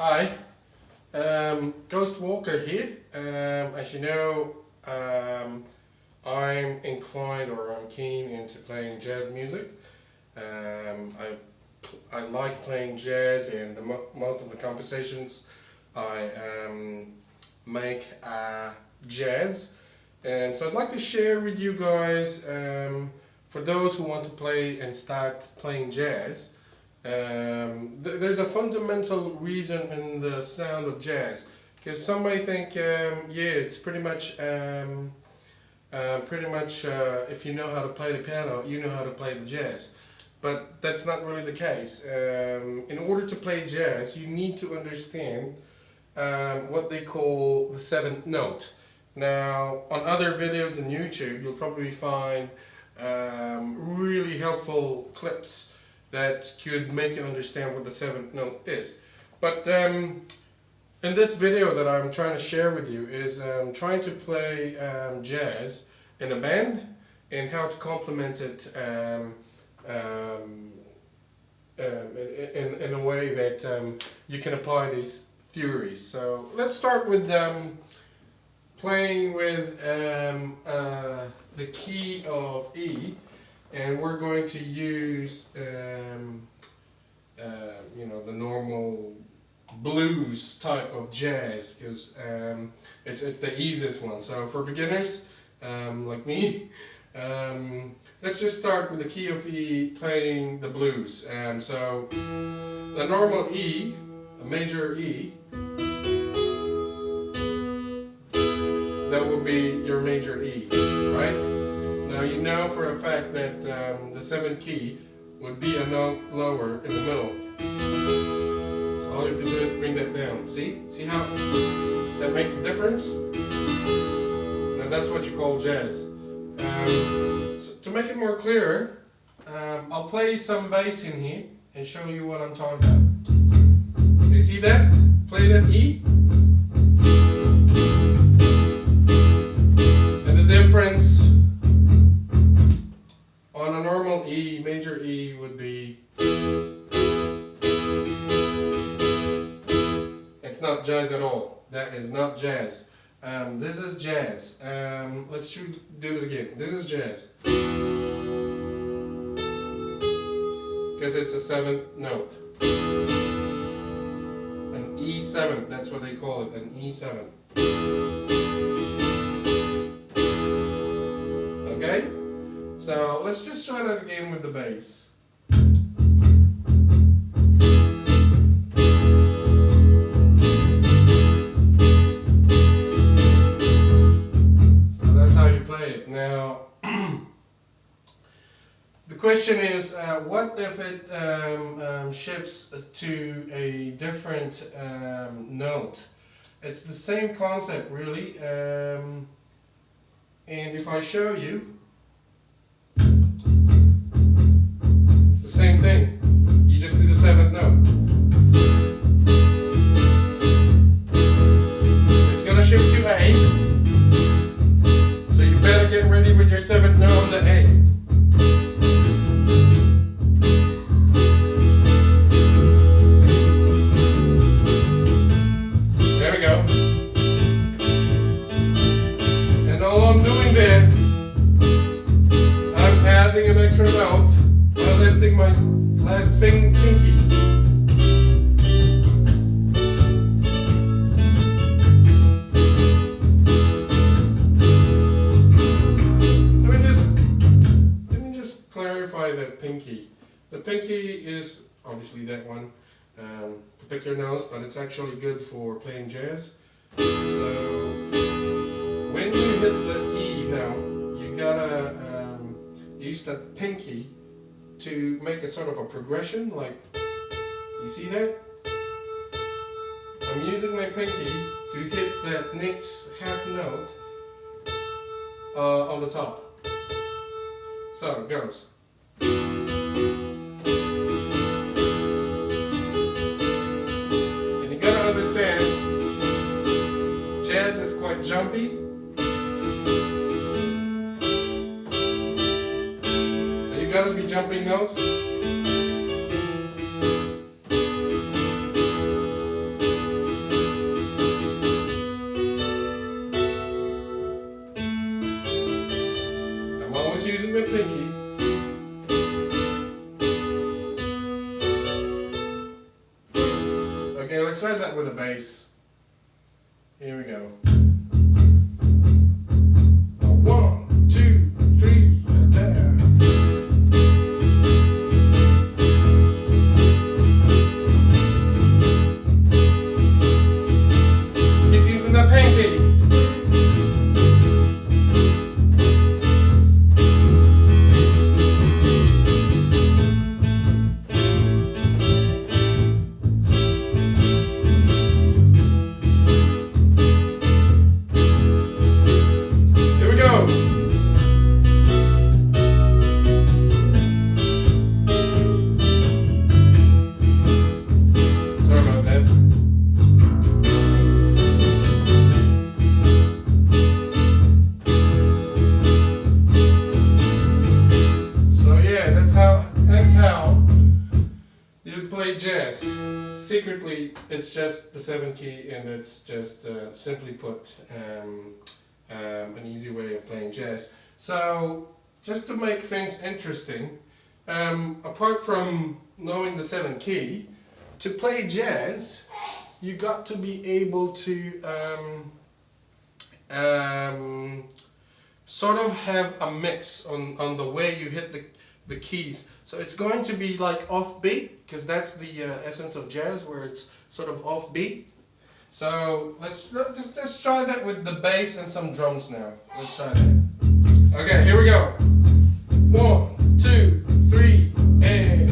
Hi, Ghost Walker here. As you know, I'm inclined or I'm keen into playing jazz music. I like playing jazz, and most of the compositions I make jazz. And so I'd like to share with you guys, for those who want to play and start playing jazz. There's a fundamental reason in the sound of jazz, because some may think, yeah, it's pretty much, if you know how to play the piano, you know how to play the jazz. But that's not really the case. In order to play jazz, you need to understand what they call the seventh note. Now, on other videos on YouTube, you'll probably find really helpful clips that could make you understand what the seventh note is. But in this video that I'm trying to share with you is trying to play jazz in a band and how to complement it in a way that you can apply these theories. So let's start with playing with the key of E. And we're going to use, the normal blues type of jazz, because it's the easiest one. So for beginners like me, let's just start with the key of E, playing the blues. So the normal E, a major E, that would be your major E, right? Now you know for a fact that the seventh key would be a note lower in the middle. So all you have to do is bring that down. See how that makes a difference? Now that's what you call jazz. So to make it more clear, I'll play some bass in here and show you what I'm talking about. You see that? Play that E. And the difference on a normal E, major E, would be, it's not jazz at all. That is not jazz. This is jazz. Let's do it again. This is jazz. Because it's a seventh note. An E7, that's what they call it, an E7. Okay? So let's just try that again with the bass. So that's how you play it. Now, the question is, what if it shifts to a different note? It's the same concept, really. And if I show you, same thing. You just do the seventh note. It's gonna shift to A. So you better get ready with your seventh note on the A. There we go. And all I'm doing there, I'm adding an extra note. I'm lifting my last pinky. Let me just clarify that pinky. The pinky is obviously that one to pick your nose, but it's actually good for playing jazz. So when you hit the E note, you gotta use that pinky to make a sort of a progression, like, you see that? I'm using my pinky to hit that next half note on the top. So it goes. And you gotta understand, jazz is quite jumpy. So you gotta be jumping notes. using the pinky. Okay, let's try that with a bass. Here we go. 1, 2, 3, and down. Keep using the pinky. Play jazz. Secretly, it's just the 7th key, and it's just simply put an easy way of playing jazz. So, just to make things interesting, apart from knowing the 7th key, to play jazz, you got to be able to sort of have a mix on the way you hit the keys. So it's going to be like offbeat, because that's the essence of jazz, where it's sort of offbeat. So let's try that with the bass and some drums now. Let's try that. Okay, here we go. 1, 2, 3, and...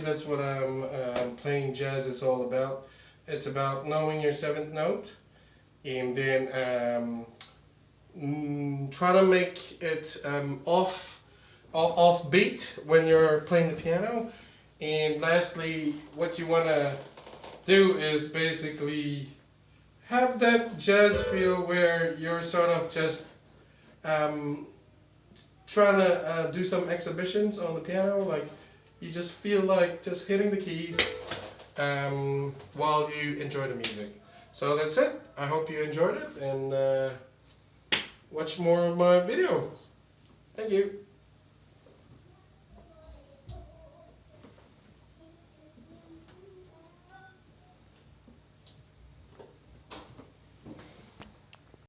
That's what playing jazz is all about. It's about knowing your 7th note, and then try to make it off beat when you're playing the piano. And lastly, what you want to do is basically have that jazz feel where you're sort of just trying to do some exhibitions on the piano, like you just feel like just hitting the keys while you enjoy the music. So that's it. I hope you enjoyed it, and watch more of my videos. Thank you.